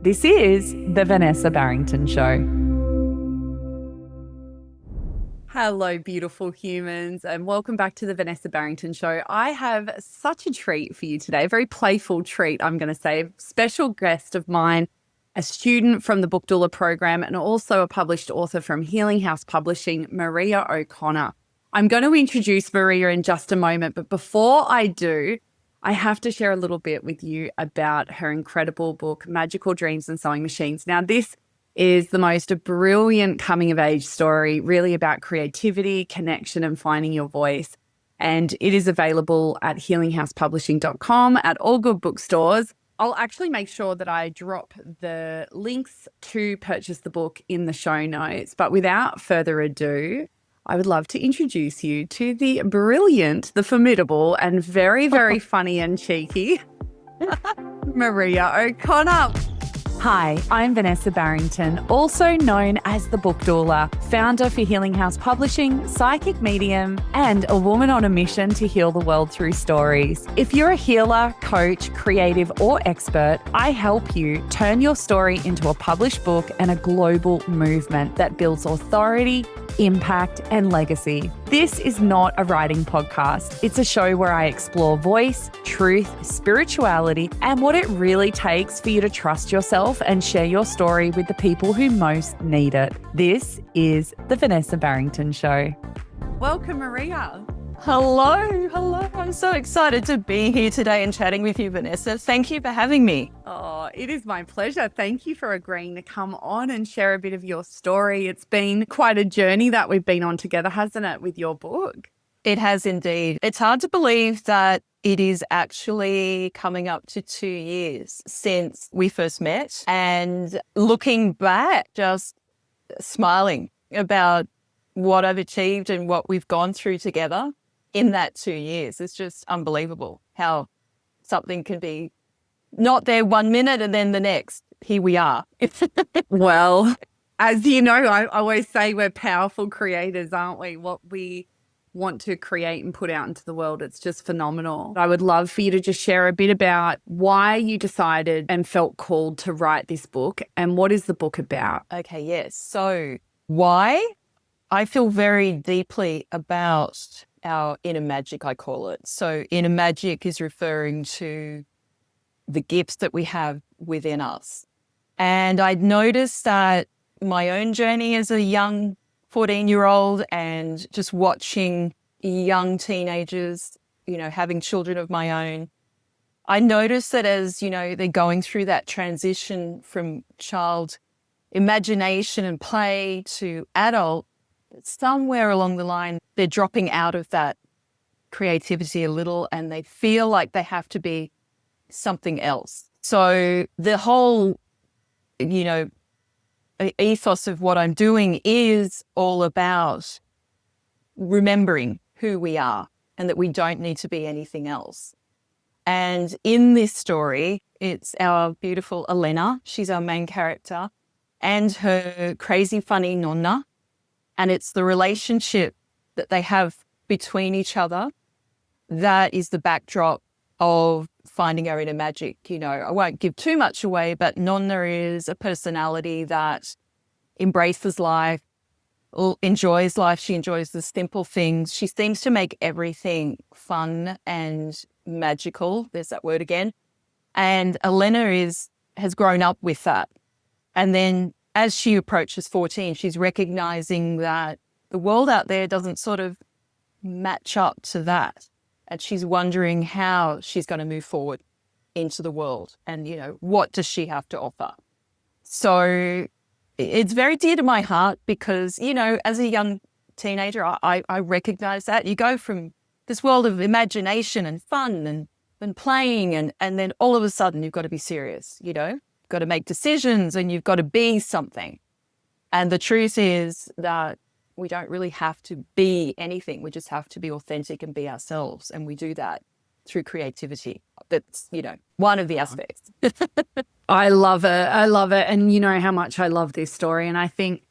This is The Vanessa Barrington Show. Hello, beautiful humans, and welcome back to The Vanessa Barrington Show. I have such a treat for you today, a very playful treat, I'm going to say. A special guest of mine, a student from the Book Doula Program and also a published author from Healing House Publishing, Maria O'Connor. I'm going to introduce Maria in just a moment, but before I do, I have to share a little bit with you about her incredible book, Magical Dreams and Sewing Machines. Now, this is the most brilliant coming-of-age story, really about creativity, connection, and finding your voice. And it is available at healinghouse.publishing.com, at all good bookstores. I'll actually make sure that I drop the links to purchase the book in the show notes. But without further ado, I would love to introduce you to the brilliant, the formidable, and very, very funny and cheeky Maria O'Connor. Hi, I'm Vanessa Barrington, also known as the Book Doula, founder for Healing House Publishing, psychic medium, and a woman on a mission to heal the world through stories. If you're a healer, coach, creative, or expert, I help you turn your story into a published book and a global movement that builds authority, impact, and legacy. This is not a writing podcast. It's a show where I explore voice, truth, spirituality, and what it really takes for you to trust yourself and share your story with the people who most need it. This is The Vanessa Barrington Show. Welcome, Maria. Hello. I'm so excited to be here today and chatting with you, Vanessa. Thank you for having me. Oh, it is my pleasure. Thank you for agreeing to come on and share a bit of your story. It's been quite a journey that we've been on together, hasn't it, with your book? It has indeed. It's hard to believe that it is actually coming up to 2 years since we first met, and looking back, just smiling about what I've achieved and what we've gone through together in that 2 years. It's just unbelievable how something can be not there 1 minute and then the next, here we are. Well, as you know, I always say we're powerful creators, aren't we? What we want to create and put out into the world, it's just phenomenal. I would love for you to just share a bit about why you decided and felt called to write this book, and what is the book about? Okay, yes. So why? I feel very deeply about our inner magic, I call it. So inner magic is referring to the gifts that we have within us. And I'd noticed that my own journey as a young 14-year-old and just watching young teenagers, having children of my own, I noticed that as, they're going through that transition from child imagination and play to adult, somewhere along the line, they're dropping out of that creativity a little and they feel like they have to be something else. So the whole, ethos of what I'm doing is all about remembering who we are and that we don't need to be anything else. And in this story, it's our beautiful Elena. She's our main character, and her crazy, funny nonna. And it's the relationship that they have between each other that is the backdrop of finding our inner magic. I won't give too much away, but Nonna is a personality that embraces life, enjoys life. She enjoys the simple things. She seems to make everything fun and magical. There's that word again. And Elena has grown up with that. And then as she approaches 14, she's recognizing that the world out there doesn't sort of match up to that. And she's wondering how she's going to move forward into the world and, what does she have to offer? So it's very dear to my heart because, as a young teenager, I recognize that. You go from this world of imagination and fun and playing and then all of a sudden you've got to be serious, You've got to make decisions and you've got to be something. And the truth is that we don't really have to be anything. We just have to be authentic and be ourselves. And we do that through creativity. That's, one of the aspects. I love it. I love it. And you know how much I love this story. And I think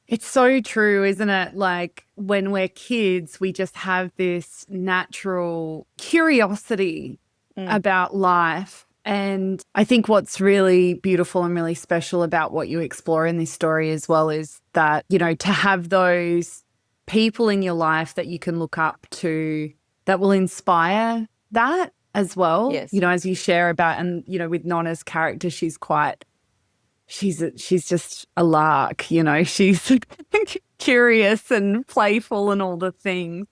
it's so true, isn't it? Like when we're kids, we just have this natural curiosity about life. And I think what's really beautiful and really special about what you explore in this story as well is that, to have those people in your life that you can look up to that will inspire that as well. Yes. As you share about, and, with Nonna's character, she's just a lark, she's curious and playful and all the things.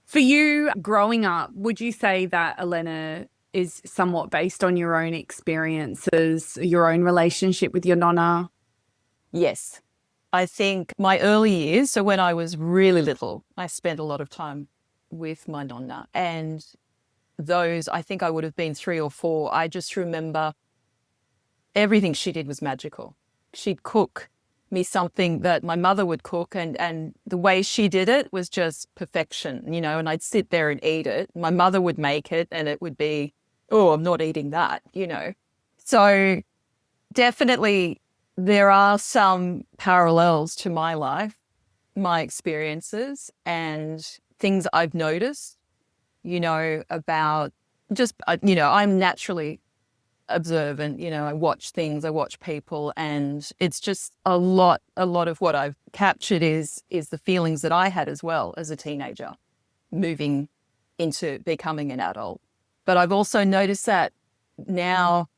For you growing up, would you say that Elena is somewhat based on your own experiences, your own relationship with your nonna? Yes. I think my early years, so when I was really little, I spent a lot of time with my nonna. And those, I think I would have been 3 or 4. I just remember everything she did was magical. She'd cook me something that my mother would cook, and the way she did it was just perfection, and I'd sit there and eat it. My mother would make it and it would be, oh, I'm not eating that. So definitely there are some parallels to my life, my experiences, and things I've noticed, about just, I'm naturally observant, I watch things, I watch people, and it's just a lot of what I've captured is the feelings that I had as well as a teenager moving into becoming an adult. But I've also noticed that now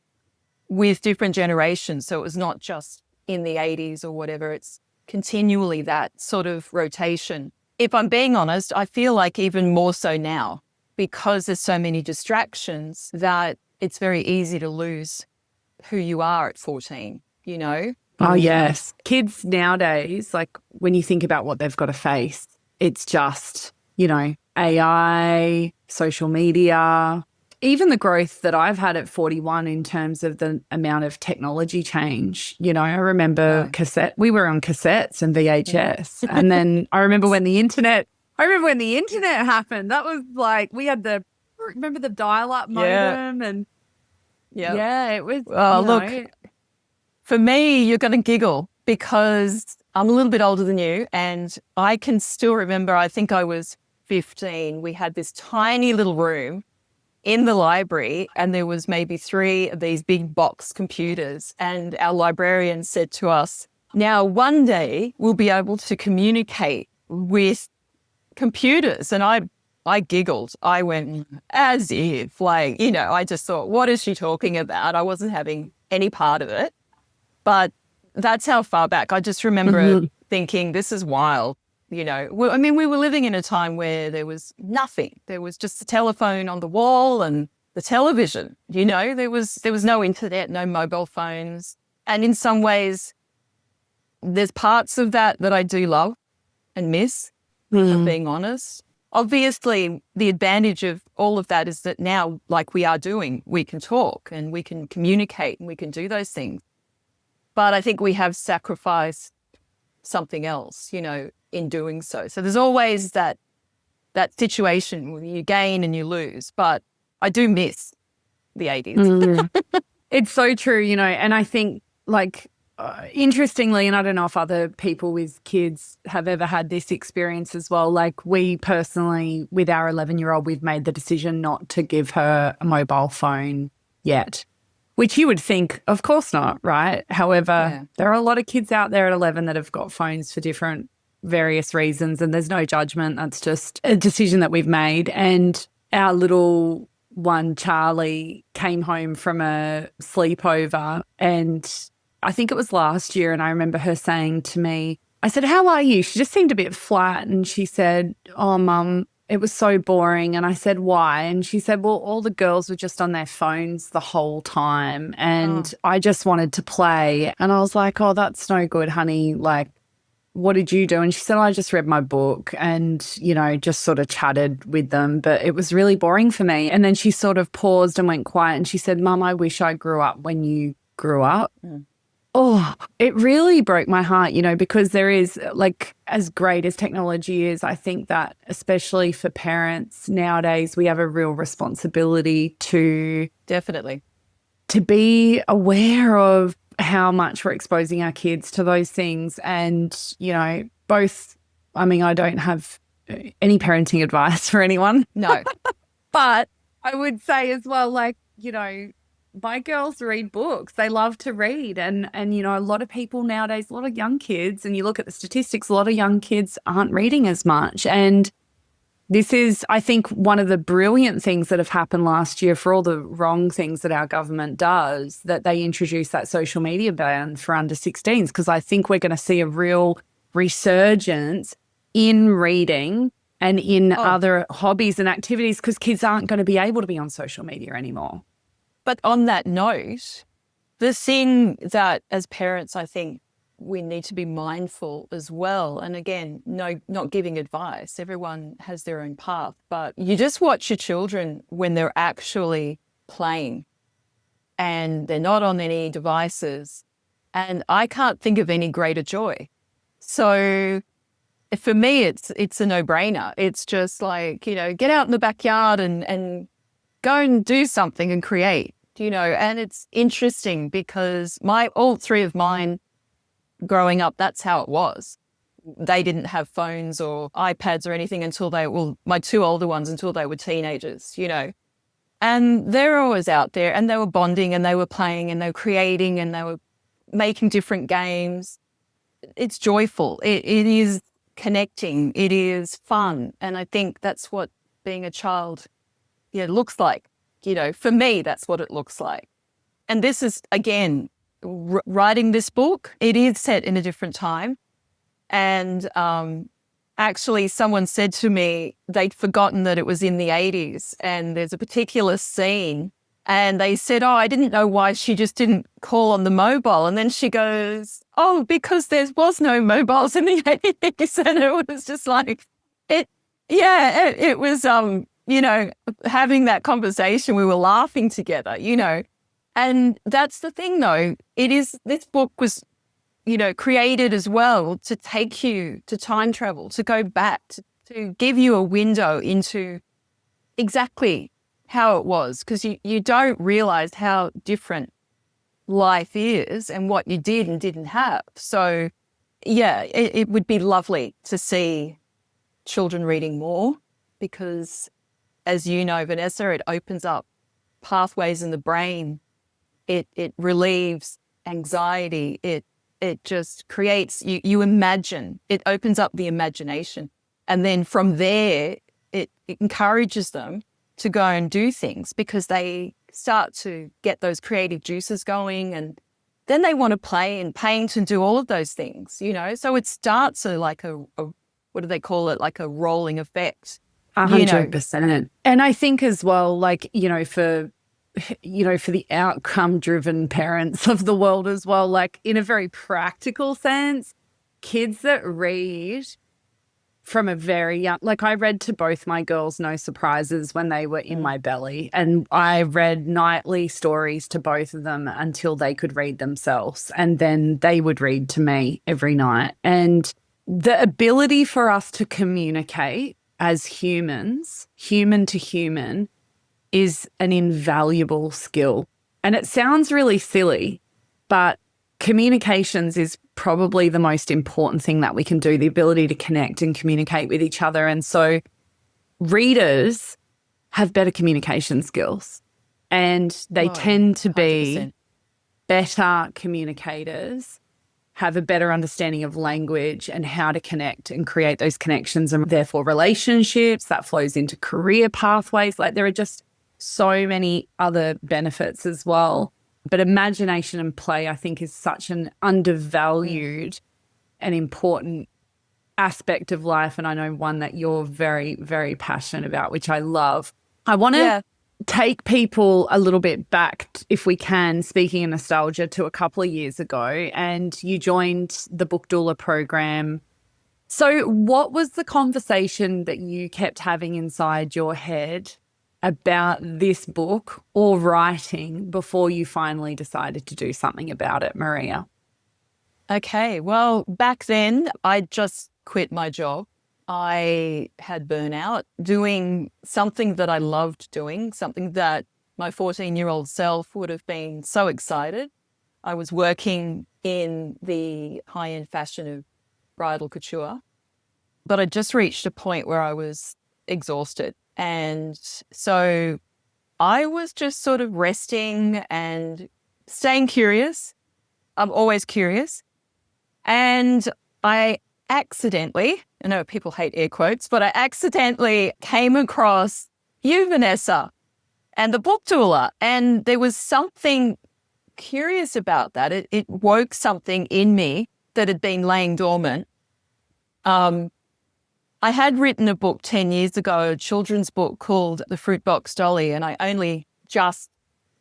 with different generations, so it was not just in the 80s or whatever, it's continually that sort of rotation. If I'm being honest, I feel like even more so now, because there's so many distractions, that it's very easy to lose who you are at 14, Oh, yes. Kids nowadays, like when you think about what they've got to face, it's just, AI, social media, even the growth that I've had at 41 in terms of the amount of technology change. I remember we were on cassettes and VHS. And then I remember when the internet happened. That was like, remember the dial-up modem and it was. Well, look, for me, you're going to giggle because I'm a little bit older than you, and I can still remember, I think I was 15. We had this tiny little room in the library, and there was maybe 3 of these big box computers, and our librarian said to us, now one day we'll be able to communicate with computers. And I giggled. I went, as if, I just thought, what is she talking about? I wasn't having any part of it. But that's how far back. I just remember thinking, this is wild. We were living in a time where there was nothing. There was just the telephone on the wall and the television. There was no internet, no mobile phones. And in some ways, there's parts of that I do love and miss, if I'm being honest. Obviously, the advantage of all of that is that now, like we are doing, we can talk and we can communicate and we can do those things. But I think we have sacrificed something else, in doing so. So there's always that situation where you gain and you lose. But I do miss the 80s. It's so true, and I think interestingly, and I don't know if other people with kids have ever had this experience as well, like we personally, with our 11-year-old, we've made the decision not to give her a mobile phone yet, which you would think, of course not, right? However, there are a lot of kids out there at 11 that have got phones for different various reasons, and there's no judgment. That's just a decision that we've made. And our little one, Charlie, came home from a sleepover, and I think it was last year, and I remember her saying to me, I said, how are you? She just seemed a bit flat, and she said, oh, Mum, it was so boring. And I said, why? And she said, well, all the girls were just on their phones the whole time, and I just wanted to play. And I was like, oh, that's no good, honey. Like, what did you do? And she said, I just read my book and, just sort of chatted with them, but it was really boring for me. And then she sort of paused and went quiet, and she said, Mum, I wish I grew up when you grew up. Oh, it really broke my heart, because there is, as great as technology is, I think that especially for parents nowadays, we have a real responsibility to Definitely to be aware of how much we're exposing our kids to those things. And, both, I don't have any parenting advice for anyone. No. But I would say as well, my girls read books. They love to read. And you know, a lot of people nowadays, a lot of young kids, and you look at the statistics, a lot of young kids aren't reading as much. And this is, I think, one of the brilliant things that have happened last year for all the wrong things that our government does, that they introduced that social media ban for under 16s, because I think we're going to see a real resurgence in reading and in Oh, other hobbies and activities, because kids aren't going to be able to be on social media anymore. but on that note, the thing that as parents, I think we need to be mindful as well. And again, no, not giving advice. Everyone has their own path, but you just watch your children when they're actually playing and they're not on any devices. And I can't think of any greater joy. So for me, it's a no-brainer. It's just like, you know, get out in the backyard and go and do something and create, you know. And it's interesting because all three of mine growing up, that's how it was. They didn't have phones or iPads or anything until my two older ones until they were teenagers, you know. And they're always out there and they were bonding and they were playing and they were creating and they were making different games. It's joyful. It is connecting. It is fun. And I think that's what being a child, yeah, looks like. You know, for me, that's what it looks like. And this is, again, writing this book, it is set in a different time. And actually, someone said to me they'd forgotten that it was in the 80s. And there's a particular scene. And they said, oh, I didn't know why she just didn't call on the mobile. And then she goes, oh, because there was no mobiles in the 80s. And it was just like, it was, you know, having that conversation, we were laughing together, you know. And that's the thing, though. This book was, you know, created as well to take you to time travel, to go back, to give you a window into exactly how it was, because you don't realize how different life is and what you did and didn't have. So, yeah, it would be lovely to see children reading more because, as you know, Vanessa, it opens up pathways in the brain. It relieves anxiety. It just creates, you imagine, it opens up the imagination. And then from there, it encourages them to go and do things because they start to get those creative juices going and then they want to play and paint and do all of those things, you know. So it starts like a what do they call it? Like a rolling effect, you know. 100%. And I think as well, like, you know, for the outcome driven parents of the world as well, like in a very practical sense, kids that read from a very young, like I read to both my girls No Surprises when they were in my belly, and I read nightly stories to both of them until they could read themselves, and then they would read to me every night. And the ability for us to communicate as humans, human to human, is an invaluable skill. And it sounds really silly, but communications is probably the most important thing that we can do, the ability to connect and communicate with each other. And so readers have better communication skills and they tend to be 100%. better communicators, have a better understanding of language and how to connect and create those connections and therefore relationships that flows into career pathways. Like there are just so many other benefits as well. But imagination and play, I think, is such an undervalued and important aspect of life. And I know one that you're very, very passionate about, which I love. I want to take people a little bit back, if we can, speaking of nostalgia, to a couple of years ago. And you joined the Book Doula Program. So what was the conversation that you kept having inside your head about this book or writing before you finally decided to do something about it, Maria? Okay, well, back then I just quit my job. I had burnout doing something that I loved doing, something that my 14-year-old self would have been so excited. I was working in the high-end fashion of bridal couture, but I just reached a point where I was exhausted. And so I was just sort of resting and staying curious. I'm always curious. And I accidentally, I know people hate air quotes, but I accidentally came across you, Vanessa, and the book doula. And there was something curious about that. It woke something in me that had been laying dormant. I had written a book 10 years ago, a children's book called The Fruit Box Dolly, and I only just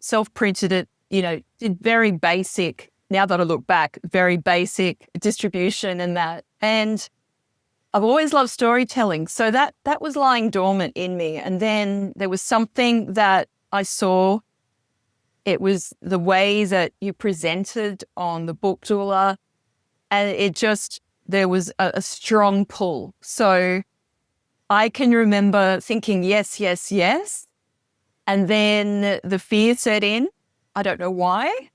self-printed it, did very basic, now that I look back, very basic distribution and that. And I've always loved storytelling. So that was lying dormant in me. And then there was something that I saw. It was the way that you presented on the Book Doula. And there was a strong pull. So I can remember thinking, yes, yes, yes. And then the fear set in. I don't know why.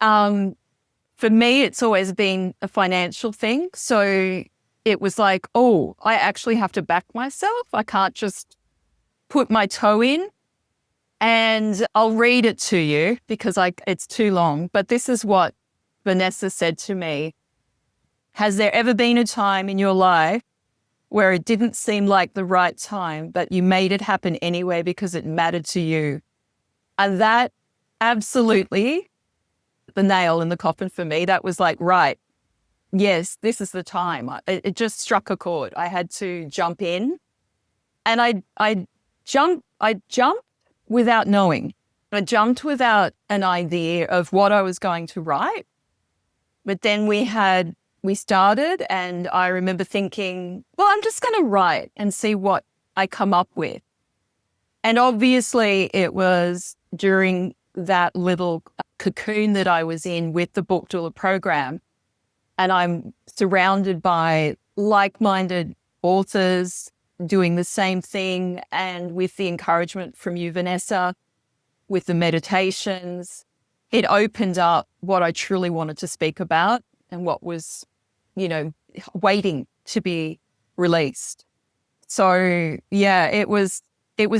For me, it's always been a financial thing. So it was like, oh, I actually have to back myself. I can't just put my toe in. And I'll read it to you because it's too long. But this is what Vanessa said to me. Has there ever been a time in your life where it didn't seem like the right time, but you made it happen anyway because it mattered to you? And that absolutely, the nail in the coffin for me, that was like, right, yes, this is the time. It just struck a chord. I had to jump in, and I jumped without knowing. I jumped without an idea of what I was going to write. But then we started, and I remember thinking, well, I'm just going to write and see what I come up with. And obviously it was during that little cocoon that I was in with the Book Doula Program, and I'm surrounded by like-minded authors doing the same thing, and with the encouragement from you, Vanessa, with the meditations, it opened up what I truly wanted to speak about and what was, waiting to be released. So yeah, it was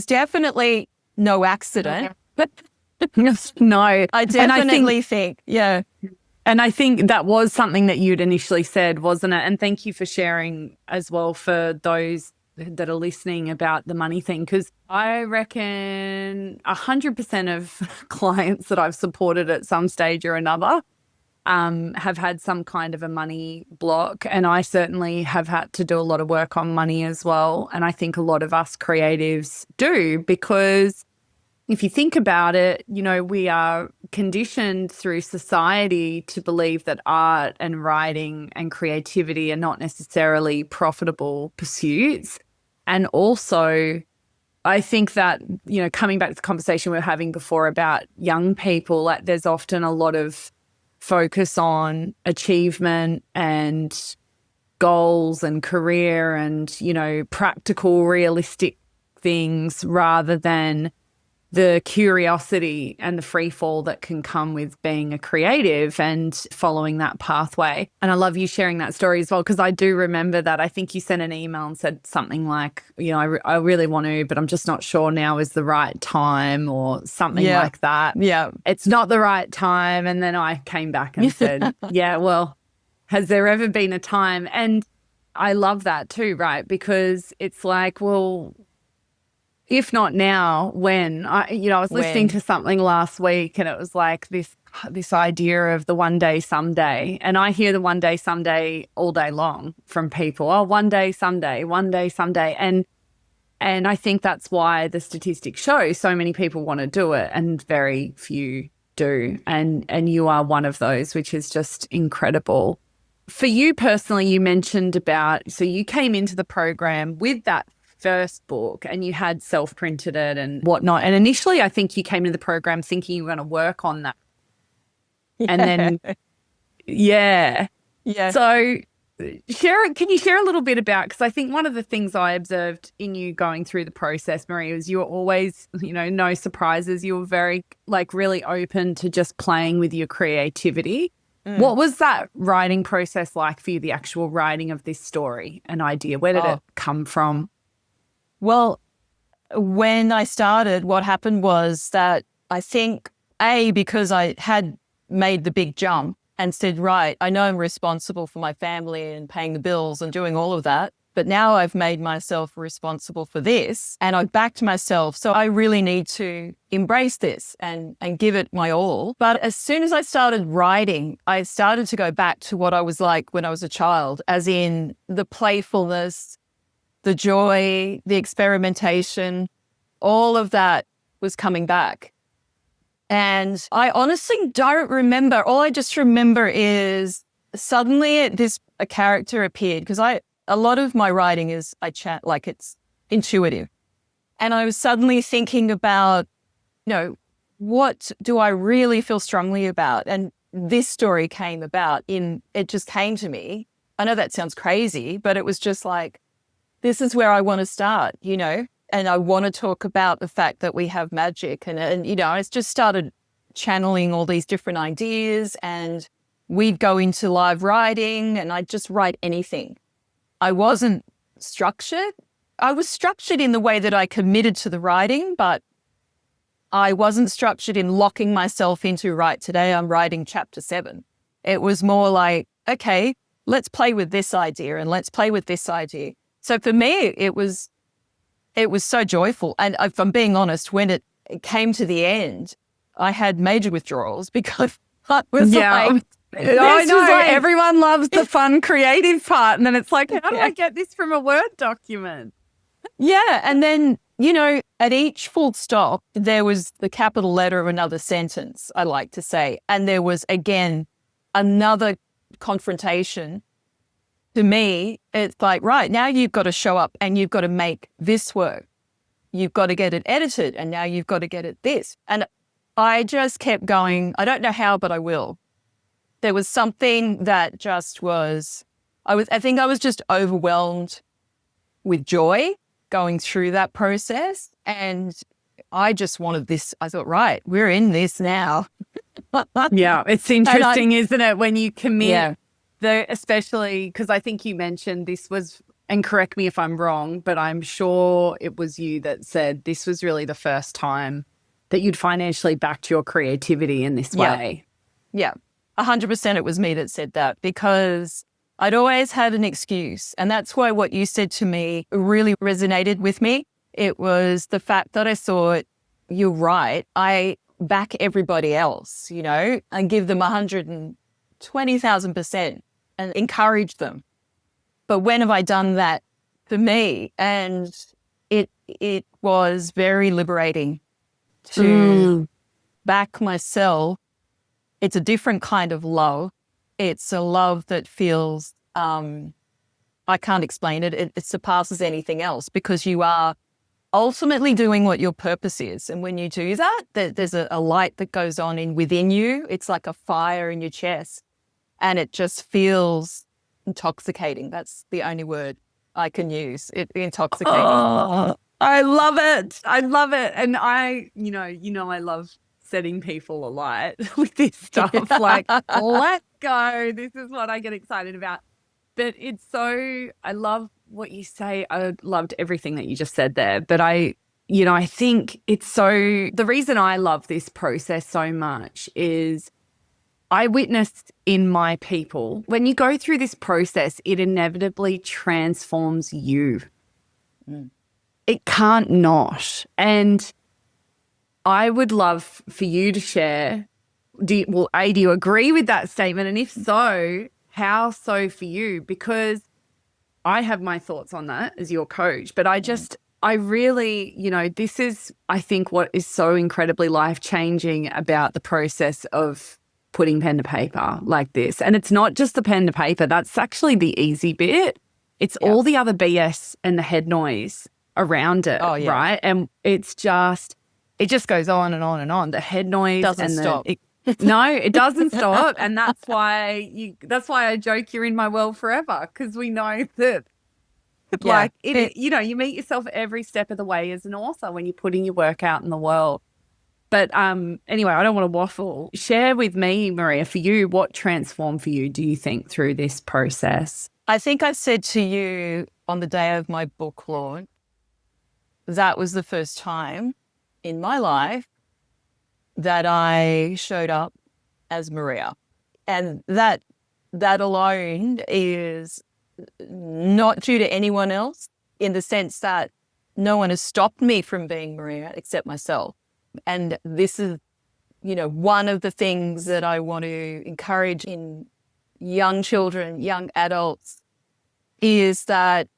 definitely no accident. No, I definitely think, yeah. And I think that was something that you'd initially said, wasn't it? And thank you for sharing as well for those that are listening about the money thing, because I reckon 100% of clients that I've supported at some stage or another have had some kind of a money block. And I certainly have had to do a lot of work on money as well. And I think a lot of us creatives do, because if you think about it, we are conditioned through society to believe that art and writing and creativity are not necessarily profitable pursuits. And also, I think that, coming back to the conversation we were having before about young people, like there's often a lot of focus on achievement and goals and career and, practical, realistic things rather than the curiosity and the free fall that can come with being a creative and following that pathway. And I love you sharing that story as well, because I do remember that. I think you sent an email and said something like, I really want to, but I'm just not sure now is the right time, or something like that. Yeah. It's not the right time. And then I came back and said, yeah, well, has there ever been a time? And I love that too, right? Because it's like, well, if not now, when? I was listening to something last week, and it was like this idea of the one day, someday. And I hear the one day, someday all day long from people. Oh, one day, someday, one day, someday. And I think that's why the statistics show so many people want to do it and very few do. And you are one of those, which is just incredible. For you personally, you mentioned so you came into the program with that first book and you had self-printed it and whatnot. And initially, I think you came into the program thinking you were going to work on that. Yeah. And then, yeah. So can you share a little bit about, because I think one of the things I observed in you going through the process, Marie, was you were always, no surprises. You were very, really open to just playing with your creativity. What was that writing process like for you, the actual writing of this story, an idea? Where did it come from? Well, when I started, what happened was that I think, because I had made the big jump and said, right, I know I'm responsible for my family and paying the bills and doing all of that. But now I've made myself responsible for this and I've backed myself. So I really need to embrace this and give it my all. But as soon as I started writing, I started to go back to what I was like when I was a child, as in the playfulness, the joy, the experimentation, all of that was coming back. And I honestly don't remember. All I just remember is suddenly a character appeared, because a lot of my writing is I chat like it's intuitive. And I was suddenly thinking about, what do I really feel strongly about? And this story came about it just came to me. I know that sounds crazy, but it was just like, this is where I want to start, and I want to talk about the fact that we have magic. And I just started channeling all these different ideas, and we'd go into live writing and I'd just write anything. I wasn't structured. I was structured in the way that I committed to the writing, but I wasn't structured in locking myself into, right, today I'm writing chapter 7. It was more like, okay, let's play with this idea and let's play with this idea. So for me, it was so joyful. And if I'm being honest, when it came to the end, I had major withdrawals because I was like, I know, everyone loves the fun, creative part. And then it's like, how do I get this from a Word document? Yeah. And then, at each full stop, there was the capital letter of another sentence, I like to say. And there was, again, another confrontation. To me, it's like, right, now you've got to show up and you've got to make this work. You've got to get it edited and now you've got to get it this. And I just kept going. I don't know how, but I will. There was something that just was, I think I was just overwhelmed with joy going through that process. And I just wanted this. I thought, right, we're in this now. Yeah, it's interesting, isn't it, when you commit, especially because I think you mentioned this was, and correct me if I'm wrong, but I'm sure it was you that said this was really the first time that you'd financially backed your creativity in this way. Yeah, 100% it was me that said that, because I'd always had an excuse. And that's why what you said to me really resonated with me. It was the fact that I thought, you're right, I back everybody else, and give them 120,000% and encourage them. But when have I done that for me? And it was very liberating to back myself. It's a different kind of love. It's a love that feels, I can't explain it. It surpasses anything else, because you are ultimately doing what your purpose is. And when you do that, there's a light that goes on within you. It's like a fire in your chest, and it just feels intoxicating. That's the only word I can use. Intoxicating. Oh, I love it. I love it. And I love setting people alight with this stuff. Like, let's go. This is what I get excited about. But I love what you say. I loved everything that you just said there. But I think the reason I love this process so much is I witnessed in my people, when you go through this process, it inevitably transforms you. It can't not. And I would love for you to share, do you agree with that statement? And if so, how so for you? Because I have my thoughts on that as your coach, but I really, this is, I think, what is so incredibly life-changing about the process of putting pen to paper like this. And it's not just the pen to paper. That's actually the easy bit. It's all the other BS and the head noise around it, right? And it just goes on and on and on. The head noise doesn't stop. No, it doesn't stop. And that's why I joke you're in my world forever, because we know that you meet yourself every step of the way as an author when you're putting your work out in the world. But anyway, I don't want to waffle. Share with me, Maria, for you, what transformed for you, do you think, through this process? I think I said to you on the day of my book launch that was the first time in my life that I showed up as Maria. And that alone is not due to anyone else, in the sense that no one has stopped me from being Maria except myself. And this is, one of the things that I want to encourage in young children, young adults, is that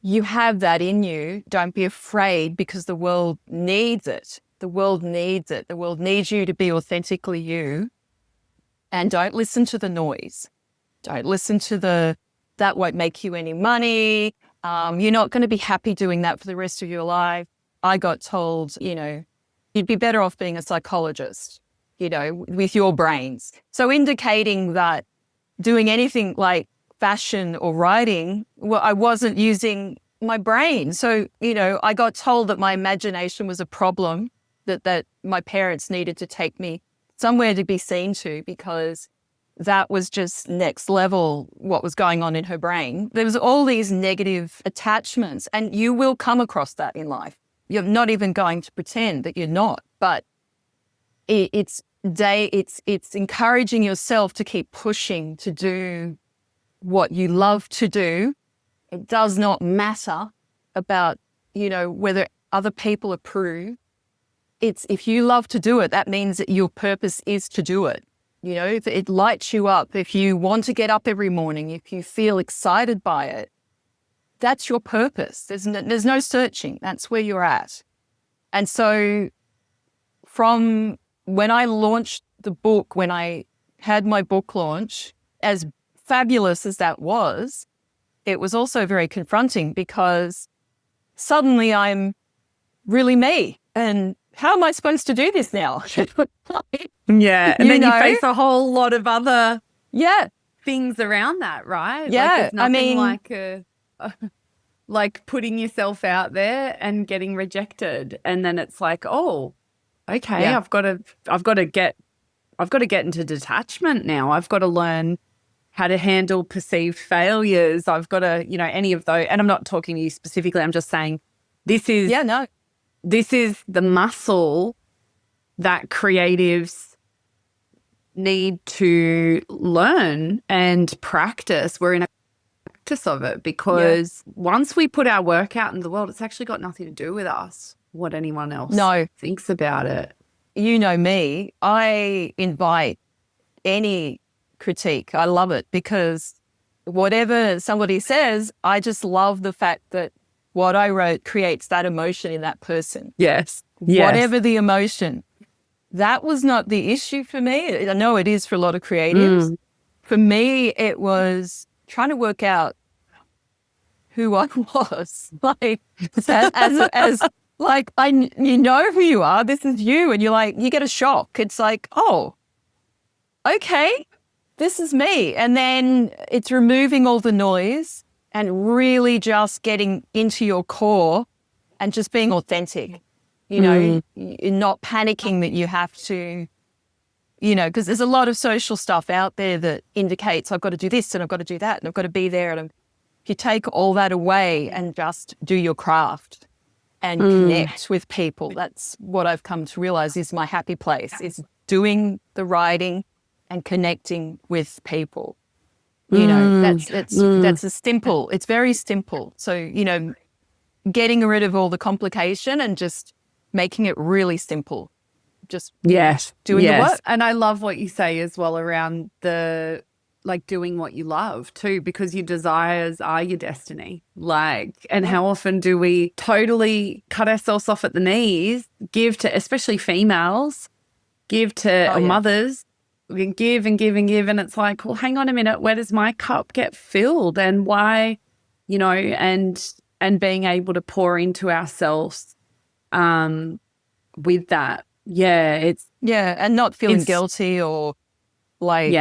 you have that in you. Don't be afraid, because the world needs it. The world needs it. The world needs you to be authentically you. And don't listen to the noise. Don't listen to that won't make you any money. You're not going to be happy doing that for the rest of your life. I got told, you'd be better off being a psychologist, with your brains. So indicating that doing anything like fashion or writing, well, I wasn't using my brain. So, I got told that my imagination was a problem, that my parents needed to take me somewhere to be seen to, because that was just next level what was going on in her brain. There was all these negative attachments, and you will come across that in life. You're not even going to pretend that you're not, but it's encouraging yourself to keep pushing to do what you love to do. It does not matter about, whether other people approve. It's, if you love to do it, that means that your purpose is to do it. If it lights you up, if you want to get up every morning, if you feel excited by it, that's your purpose. There's no searching. That's where you're at. And so from when I launched the book, when I had my book launch, as fabulous as that was, it was also very confronting, because suddenly I'm really me. And how am I supposed to do this now? Yeah. And then you face a whole lot of other yeah things around that, right? Yeah. Like, there's nothing like like putting yourself out there and getting rejected. And then it's like, oh, okay, Yeah. I've got to get into detachment now. I've got to learn how to handle perceived failures. I've got to, any of those. And I'm not talking to you specifically. I'm just saying this is the muscle that creatives need to learn and practice. We're in a practice of it, because once we put our work out in the world, it's actually got nothing to do with us, what anyone else thinks about it. You know me, I invite any critique. I love it, because whatever somebody says, I just love the fact that what I wrote creates that emotion in that person. Yes. Whatever the emotion. That was not the issue for me. I know it is for a lot of creatives. For me, it was trying to work out who I was. Like, as like, you know who you are. This is you. And you're like, you get a shock. It's like, oh, okay, this is me. And then it's removing all the noise and really just getting into your core and just being authentic. You're not panicking that you have to, because there's a lot of social stuff out there that indicates I've got to do this and I've got to do that and I've got to be there. And if you take all that away and just do your craft and connect with people, that's what I've come to realize is my happy place, is doing the writing and connecting with people. That's a simple, it's very simple. So, getting rid of all the complication and just making it really simple. Just doing the work. And I love what you say as well around the, like, doing what you love too, because your desires are your destiny. Like, and how often do we totally cut ourselves off at the knees, give to, especially females, give to mothers, we can give and give and give. And it's like, well, hang on a minute, where does my cup get filled? And why, and being able to pour into ourselves with that. And not feeling guilty or like,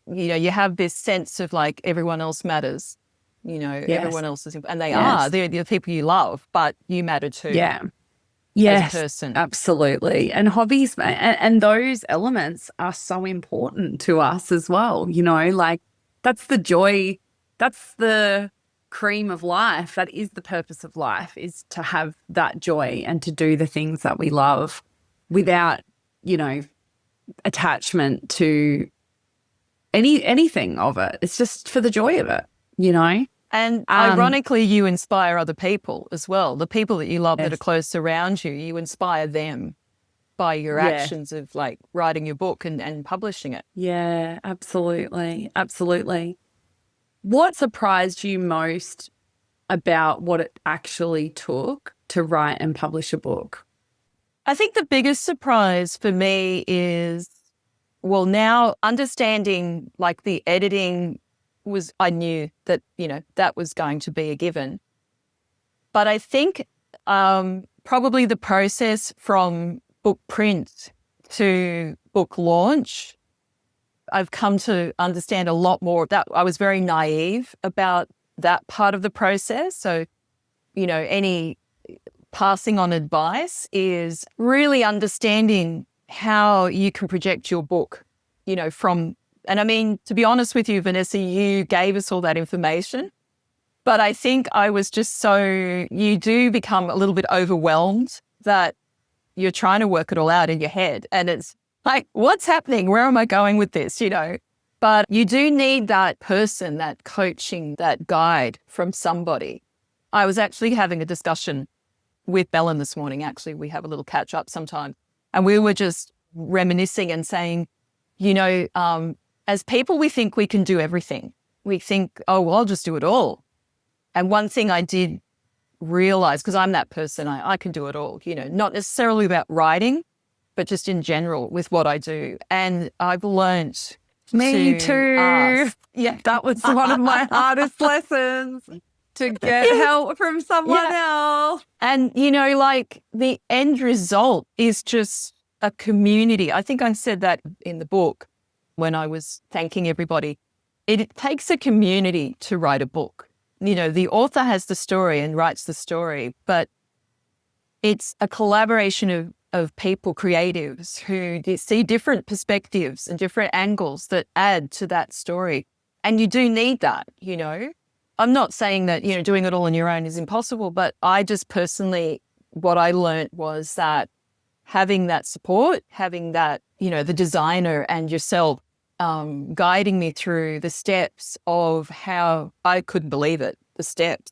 you have this sense of like everyone else matters, everyone else is, and they're the people you love, but you matter too. As a person. Absolutely. And hobbies and those elements are so important to us as well. Like, that's the joy. That's the cream of life. That is the purpose of life, is to have that joy and to do the things that we love without, you know, attachment to anything of it. It's just for the joy of it, you know? And ironically, you inspire other people as well. The people that you love that are close around you, you inspire them by your actions of like writing your book and publishing it. Yeah, absolutely. Absolutely. What surprised you most about what it actually took to write and publish a book? I think the biggest surprise for me is, well, now understanding like the editing was, I knew that, you know, that was going to be a given. But I think probably the process from book print to book launch, I've come to understand a lot more of that. I was very naive about that part of the process. So, you know, any passing on advice is really understanding how you can project your book, you know, from, and I mean, to be honest with you, Vanessa, you gave us all that information, but I think I was just so, you do become a little bit overwhelmed that you're trying to work it all out in your head. And it's like, what's happening? Where am I going with this? You know, but you do need that person, that coaching, that guide from somebody. I was actually having a discussion with Bellen this morning. Actually, we have a little catch up sometimes. And we were just reminiscing and saying, you know, as people, we think we can do everything. We think, oh, well, I'll just do it all. And one thing I did realize, because I'm that person, I can do it all, you know, not necessarily about writing, but just in general with what I do. And I've learned Me too. Ask. Yeah, that was one of my hardest lessons, to get help from someone else. And, you know, like the end result is just a community. I think I said that in the book when I was thanking everybody. It takes a community to write a book. You know, the author has the story and writes the story, but it's a collaboration of people, creatives, who see different perspectives and different angles that add to that story. And you do need that, you know. I'm not saying that, you know, doing it all on your own is impossible, but I just personally, what I learned was that having that support, having that, you know, the designer and yourself guiding me through the steps of how, I couldn't believe it, the steps.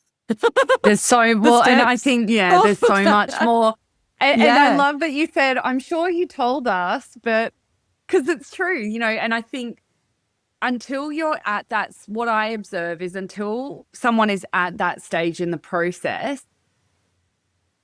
There's so, well, and I think, there's so much more. And I love that you said, I'm sure you told us, but because it's true, you know, and I think until you're at that, what I observe is until someone is at that stage in the process,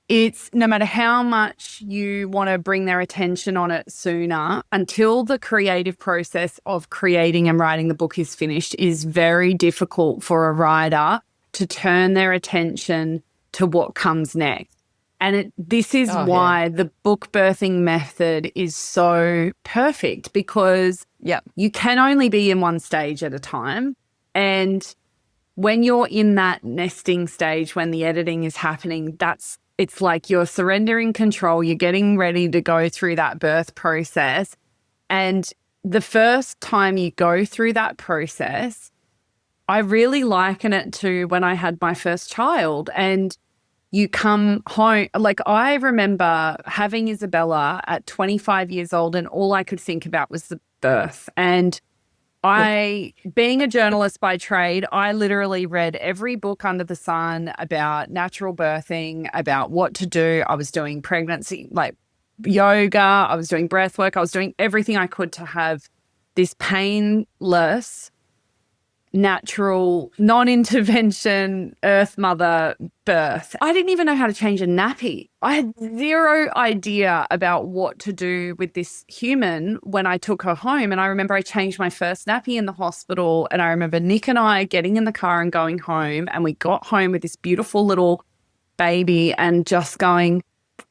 it's no matter how much you want to bring their attention on it sooner, until the creative process of creating and writing the book is finished, is very difficult for a writer to turn their attention to what comes next. And this is why the book birthing method is so perfect, because you can only be in one stage at a time. And when you're in that nesting stage, when the editing is happening, it's like you're surrendering control. You're getting ready to go through that birth process. And the first time you go through that process, I really liken it to when I had my first child, and you come home. Like, I remember having Isabella at 25 years old, and all I could think about was the birth. And being a journalist by trade, I literally read every book under the sun about natural birthing, about what to do. I was doing pregnancy, like yoga, I was doing breath work, I was doing everything I could to have this painless, natural, non-intervention earth mother birth. I didn't even know how to change a nappy. I had zero idea about what to do with this human when I took her home. And I remember I changed my first nappy in the hospital. And I remember Nick and I getting in the car and going home. And we got home with this beautiful little baby and just going,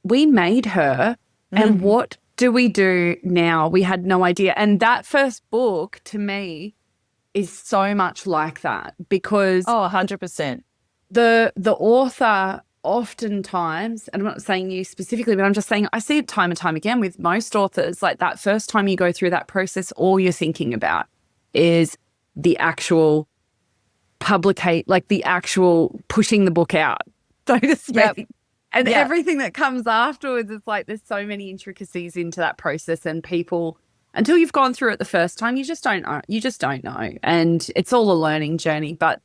we made her. And what do we do now? We had no idea. And that first book, to me, is so much like that, because 100%. The author oftentimes, and I'm not saying you specifically, but I'm just saying I see it time and time again with most authors, like that first time you go through that process, all you're thinking about is the actual publicate, like the actual pushing the book out, so to speak. Yep. And Yep. everything that comes afterwards, it's like there's so many intricacies into that process, and people, until you've gone through it the first time, you just don't know. You just don't know. And it's all a learning journey, but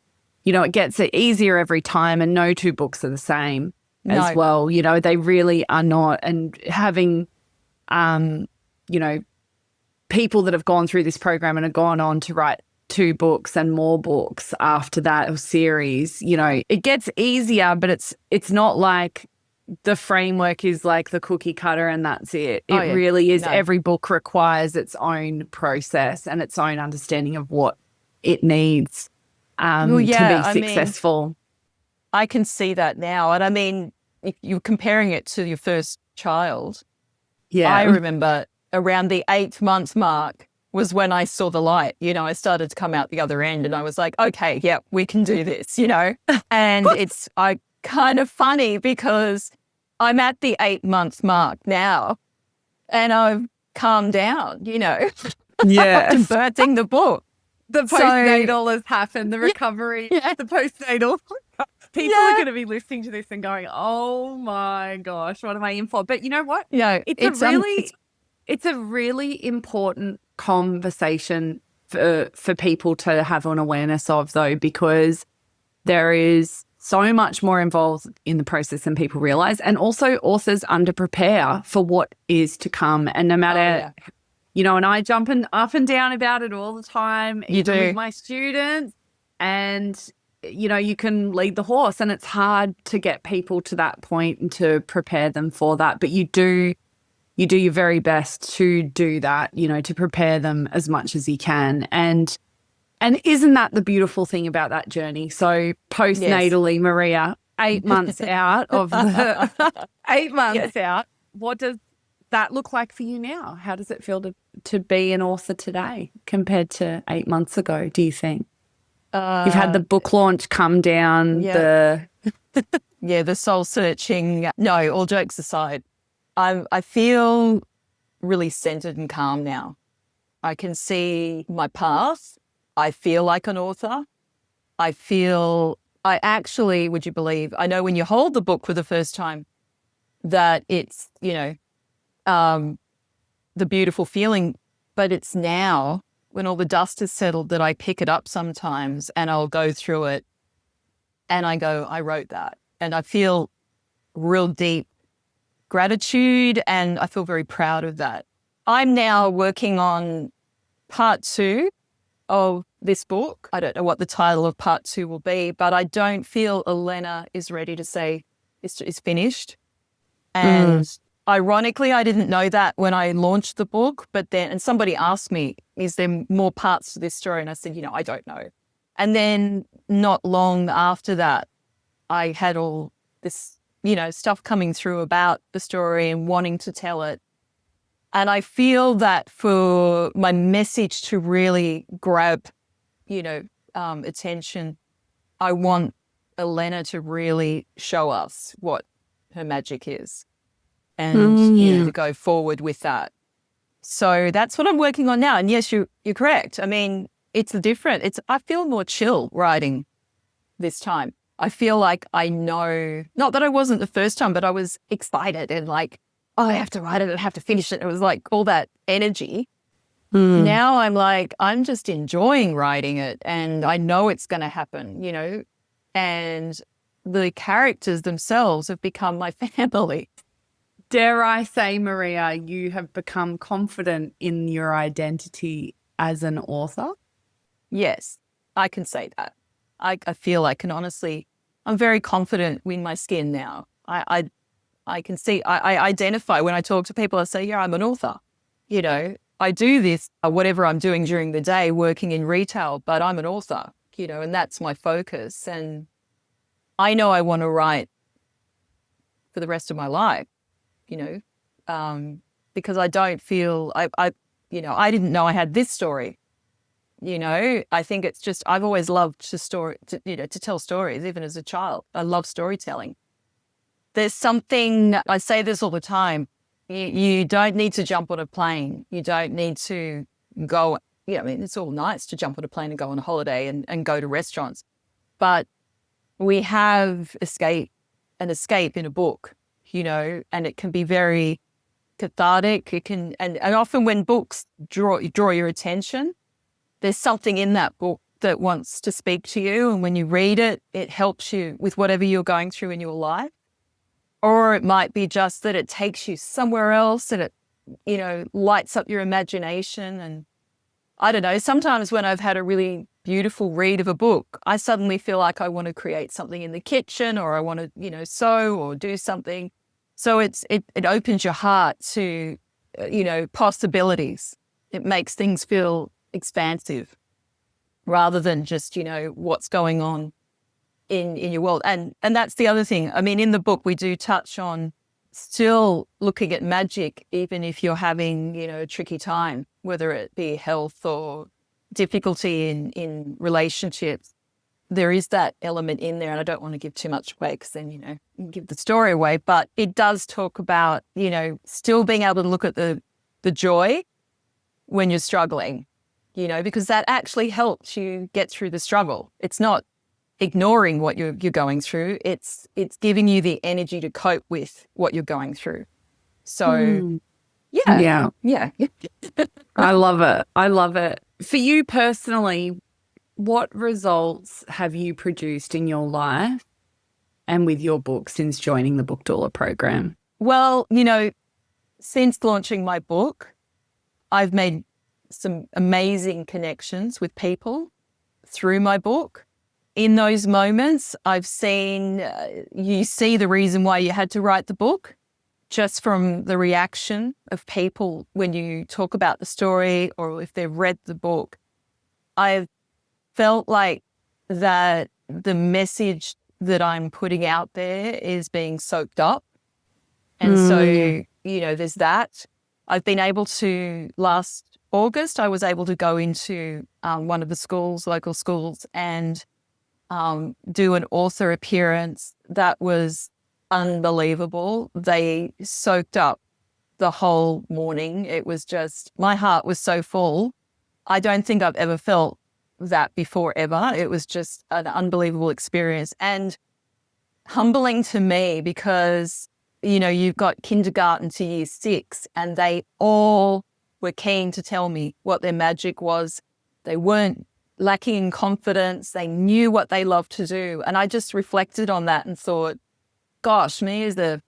it gets easier every time, and no two books are the same as No. well. They really are not. And having, people that have gone through this program and have gone on to write 2 books and more books after that, or series, it gets easier, but it's not like the framework is like the cookie cutter and that's it. It really is. No. Every book requires its own process and its own understanding of what it needs to be successful. I can see that now. And I mean, if you're comparing it to your first child, I remember around the 8th-month mark was when I saw the light. I started to come out the other end, and I was like, okay, yeah, we can do this, And it's kind of funny because I'm at the 8-month mark now, and I've calmed down, Yeah. after birthing the book. The postnatal has happened, the recovery, the postnatal. People are going to be listening to this and going, oh my gosh, what am I in for? But you know what? It's a really important conversation for people to have an awareness of, though, because there is so much more involved in the process than people realize. And also authors underprepare for what is to come. And no matter, and I jump up and down about it all the time. You do. With my students. And, you can lead the horse, and it's hard to get people to that point and to prepare them for that. But you do your very best to do that, to prepare them as much as you can. And isn't that the beautiful thing about that journey? So postnatally, Maria, 8 months out of the 8 months out, what does that look like for you now? How does it feel to be an author today compared to 8 months ago, do you think? You've had the book launch come down, the soul searching. No, all jokes aside, I feel really centered and calm now. I can see my path. I feel like an author. I actually, would you believe, I know when you hold the book for the first time that it's, the beautiful feeling, but it's now when all the dust has settled that I pick it up sometimes and I'll go through it and I go, I wrote that. And I feel real deep gratitude, and I feel very proud of that. I'm now working on part 2 of this book. I don't know what the title of part 2 will be, but I don't feel Elena is ready to say it's finished. And ironically, I didn't know that when I launched the book, and somebody asked me, is there more parts to this story? And I said, I don't know. And then not long after that, I had all this, stuff coming through about the story and wanting to tell it. And I feel that for my message to really grab, attention, I want Elena to really show us what her magic is and, to go forward with that. So that's what I'm working on now. And yes, you're correct. I mean, it's different. I feel more chill writing this time. I feel like I know, not that I wasn't the first time, but I was excited and like, oh, I have to write it, I have to finish it. It was like all that energy. Now I'm like, I'm just enjoying writing it and I know it's going to happen, and the characters themselves have become my family. Dare I say, Maria, you have become confident in your identity as an author? Yes, I can say that. I feel I can honestly, I'm very confident in my skin now. I can see, I identify when I talk to people, I say, yeah, I'm an author. I do this, whatever I'm doing during the day, working in retail, but I'm an author, and that's my focus. And I know I want to write for the rest of my life, because I don't feel, I didn't know I had this story. I think it's just, I've always loved to tell stories, even as a child. I love storytelling. There's something, I say this all the time, you don't need to jump on a plane. You don't need to go, it's all nice to jump on a plane and go on a holiday and go to restaurants. but we have an escape in a book, and it can be very cathartic. It can, and often when books draw your attention, there's something in that book that wants to speak to you. And when you read it, it helps you with whatever you're going through in your life. Or it might be just that it takes you somewhere else and it, lights up your imagination. And I don't know, sometimes when I've had a really beautiful read of a book, I suddenly feel like I want to create something in the kitchen, or I want to, sew or do something. So it opens your heart to, possibilities. It makes things feel expansive rather than just, what's going on in your world. And that's the other thing. I mean, in the book, we do touch on still looking at magic, even if you're having, a tricky time, whether it be health or difficulty in relationships. There is that element in there, and I don't want to give too much away because then, you give the story away. But it does talk about, still being able to look at the joy when you're struggling, because that actually helps you get through the struggle. It's not ignoring what you're going through. It's giving you the energy to cope with what you're going through. So, yeah. I love it. I love it. For you personally, what results have you produced in your life and with your book since joining the Book Doula Program? Well, since launching my book, I've made some amazing connections with people through my book. In those moments, I've seen, you see the reason why you had to write the book just from the reaction of people when you talk about the story or if they've read the book. I've felt like that the message that I'm putting out there is being soaked up. And so, there's that. I've been able to, last August, I was able to go into one of the schools, local schools, and do an author appearance that was unbelievable. They soaked up the whole morning. It was just, my heart was so full. I don't think I've ever felt that before ever. It was just an unbelievable experience and humbling to me because, you've got kindergarten to year 6 and they all were keen to tell me what their magic was. They weren't lacking in confidence. They knew what they loved to do. And I just reflected on that and thought, gosh, me as a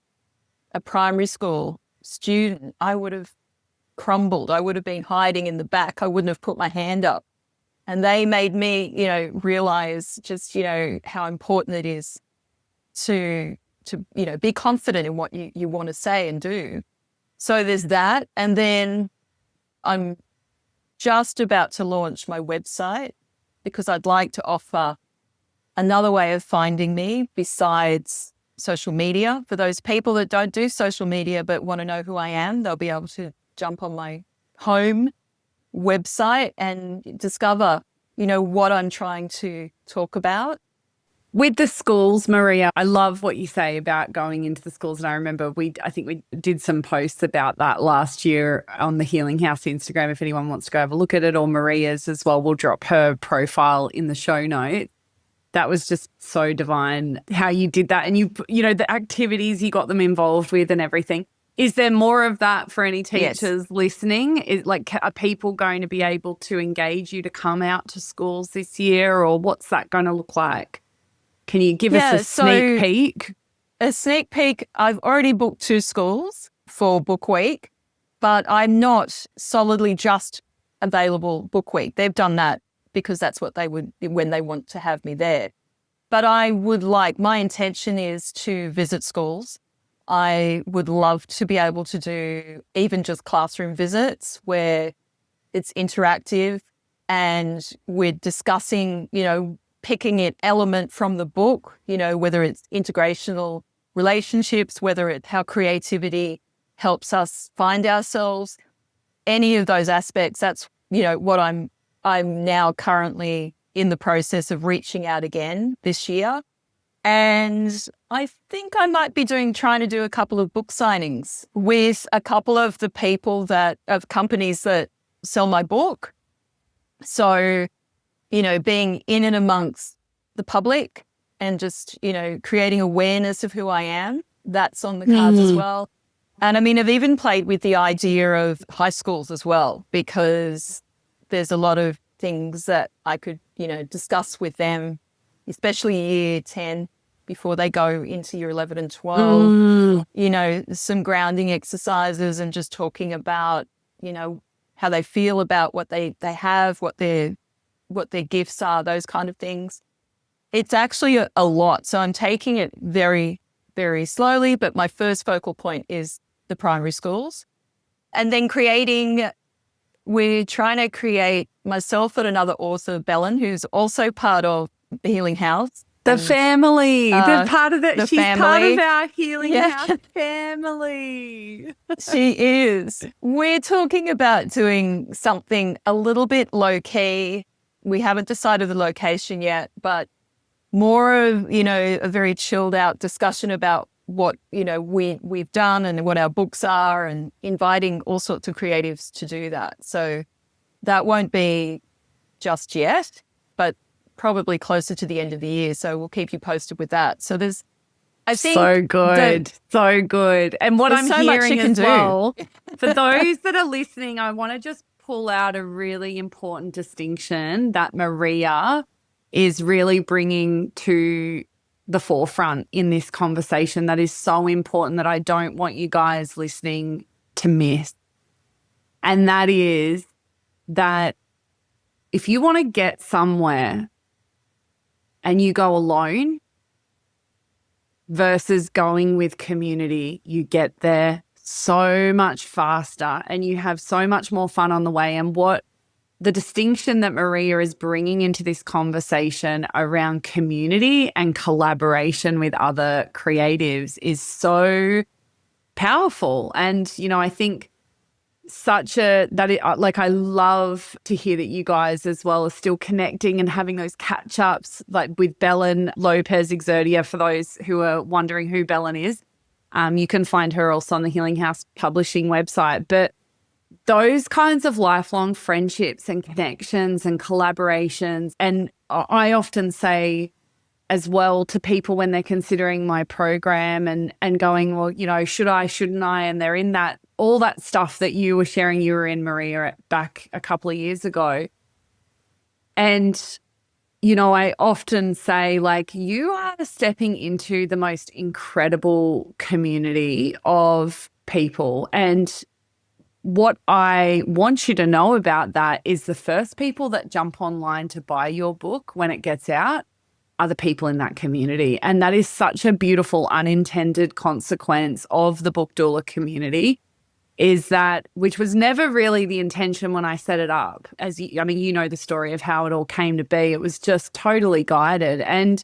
primary school student, I would have crumbled. I would have been hiding in the back. I wouldn't have put my hand up. And they made me, realize just, how important it is to be confident in what you want to say and do. So there's that. And then I'm just about to launch my website because I'd like to offer another way of finding me besides social media. For those people that don't do social media but want to know who I am, they'll be able to jump on my home website and discover, what I'm trying to talk about. With the schools, Maria, I love what you say about going into the schools. And I remember I think we did some posts about that last year on the Healing House Instagram. If anyone wants to go have a look at it, or Maria's as well, we'll drop her profile in the show notes. That was just so divine how you did that. And the activities you got them involved with and everything. Is there more of that for any teachers listening? Are people going to be able to engage you to come out to schools this year, or what's that going to look like? Can you give us a sneak peek? A sneak peek. I've already booked 2 schools for Book Week, but I'm not solidly just available Book Week. They've done that because that's what they would when they want to have me there. But my intention is to visit schools. I would love to be able to do even just classroom visits where it's interactive and we're discussing, picking an element from the book, whether it's integrational relationships, whether it's how creativity helps us find ourselves, any of those aspects. That's, what I'm now currently in the process of reaching out again this year. And I think I might be trying to do a couple of book signings with a couple of the people of companies that sell my book. So, being in and amongst the public and just, creating awareness of who I am. That's on the cards as well. And I mean, I've even played with the idea of high schools as well, because there's a lot of things that I could, discuss with them, especially year 10 before they go into year 11 and 12, some grounding exercises and just talking about, how they feel about what they have, what their gifts are, those kind of things. It's actually a lot. So I'm taking it very, very slowly, but my first focal point is the primary schools. And then we're trying to create, myself and another author, Belen, who's also part of the Healing House. The family, the part of it. She's family. part of our Healing House family. She is. We're talking about doing something a little bit low key. We haven't decided the location yet, but more of, a very chilled out discussion about what, we've done and what our books are, and inviting all sorts of creatives to do that. So that won't be just yet, but probably closer to the end of the year. So we'll keep you posted with that. So I think so good. And what I'm hearing as well, for those that are listening, I want to just pull out a really important distinction that Maria is really bringing to the forefront in this conversation that is so important, that I don't want you guys listening to miss. And that is that if you want to get somewhere and you go alone versus going with community, you get there so much faster and you have so much more fun on the way. And what the distinction that Maria is bringing into this conversation around community and collaboration with other creatives is so powerful. And, I think I love to hear that you guys as well are still connecting and having those catch ups, like with Belen Lopez Exerdia. For those who are wondering who Belen is, you can find her also on the Healing House Publishing website. But those kinds of lifelong friendships and connections and collaborations. And I often say as well to people when they're considering my program and going, well, should I, shouldn't I? And they're in that, all that stuff that you were sharing, you were in, Maria, back a couple of years ago. And, I often say, like, you are stepping into the most incredible community of people. And what I want you to know about that is the first people that jump online to buy your book when it gets out are the people in that community. And that is such a beautiful unintended consequence of the Book Doula community, is that, which was never really the intention when I set it up. You know the story of how it all came to be. It was just totally guided. And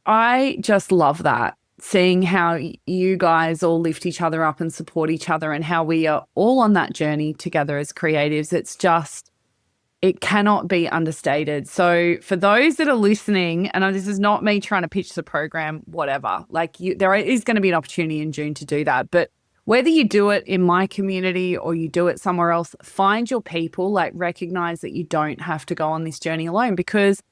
I just love that. Seeing how you guys all lift each other up and support each other, and how we are all on that journey together as creatives. It cannot be understated. So for those that are listening, and this is not me trying to pitch the program, whatever, there is going to be an opportunity in June to do that. But whether you do it in my community or you do it somewhere else, find your people, recognize that you don't have to go on this journey alone, because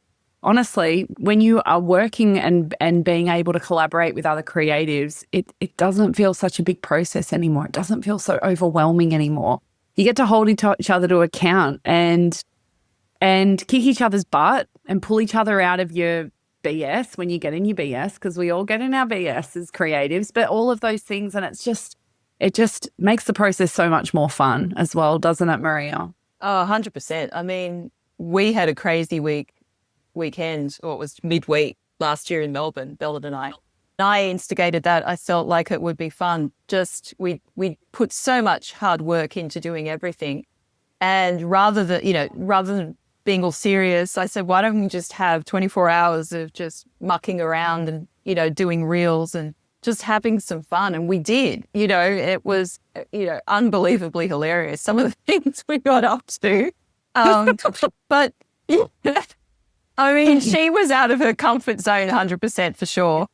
honestly, when you are working and being able to collaborate with other creatives, it doesn't feel such a big process anymore. It doesn't feel so overwhelming anymore. You get to hold each other to account and kick each other's butt and pull each other out of your BS when you get in your BS, because we all get in our BS as creatives, but all of those things. And it just makes the process so much more fun as well, doesn't it, Maria? Oh, 100%. I mean, we had a crazy weekend, or it was midweek last year in Melbourne, Bella and I. I instigated that. I felt like it would be fun. Just we put so much hard work into doing everything. And rather than being all serious, I said, why don't we just have 24 hours of just mucking around and, doing reels and just having some fun. And we did. It was, unbelievably hilarious, some of the things we got up to. But I mean, she was out of her comfort zone 100% for sure.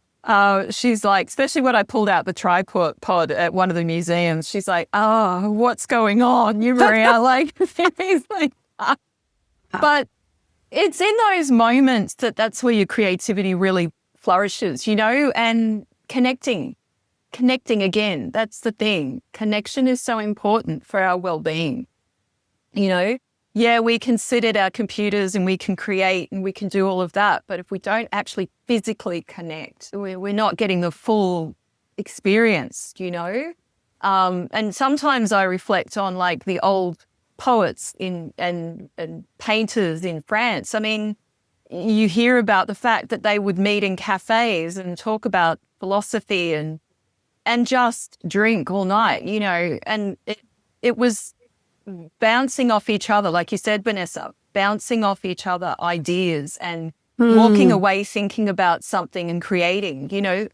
She's like, especially when I pulled out the tripod at one of the museums, she's like, oh, what's going on? You Maria, he's like, but it's in those moments that's where your creativity really flourishes, and connecting again. That's the thing. Connection is so important for our well-being. Yeah, we can sit at our computers and we can create and we can do all of that. But if we don't actually physically connect, we're not getting the full experience. And sometimes I reflect on like the old poets and painters in France. I mean, you hear about the fact that they would meet in cafes and talk about philosophy and just drink all night, and it was bouncing off each other, like you said, Vanessa, bouncing off each other ideas and walking away thinking about something and creating.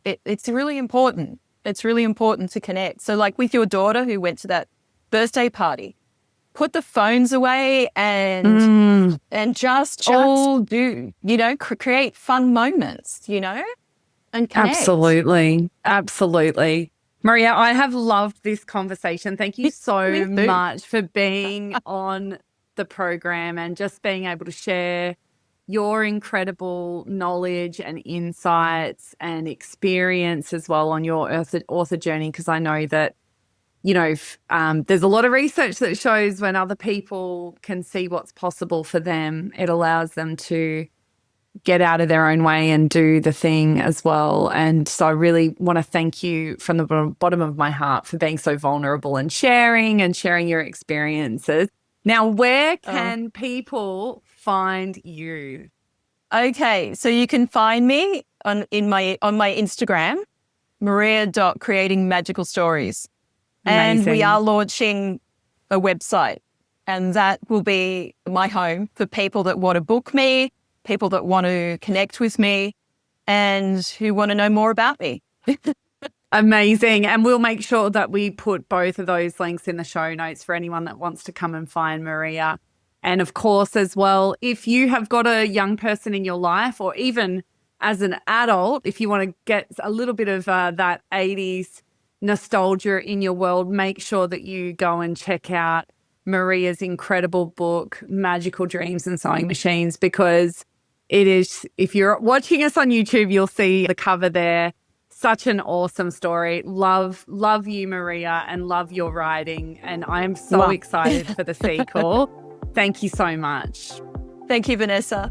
It's really important. It's really important to connect. So like with your daughter who went to that birthday party, put the phones away and just all do, create fun moments, and connect. Absolutely. Absolutely. Maria, I have loved this conversation. Thank you so much for being on the program and just being able to share your incredible knowledge and insights and experience as well on your author journey, because I know that, there's a lot of research that shows when other people can see what's possible for them, it allows them to get out of their own way and do the thing as well. And so I really want to thank you from the bottom of my heart for being so vulnerable and sharing your experiences. Now, where can people find you? Okay, so you can find me on my Instagram, maria.creatingmagicalstories. And we are launching a website, and that will be my home for people that want to book me, people that want to connect with me, and who want to know more about me. Amazing. And we'll make sure that we put both of those links in the show notes for anyone that wants to come and find Maria. And of course, as well, if you have got a young person in your life, or even as an adult, if you want to get a little bit of that 80s nostalgia in your world, make sure that you go and check out Maria's incredible book, Magical Dreams and Sewing Machines, because it is, if you're watching us on YouTube, you'll see the cover there. Such an awesome story. Love you, Maria, and love your writing. And I am so excited for the sequel. Thank you so much. Thank you, Vanessa.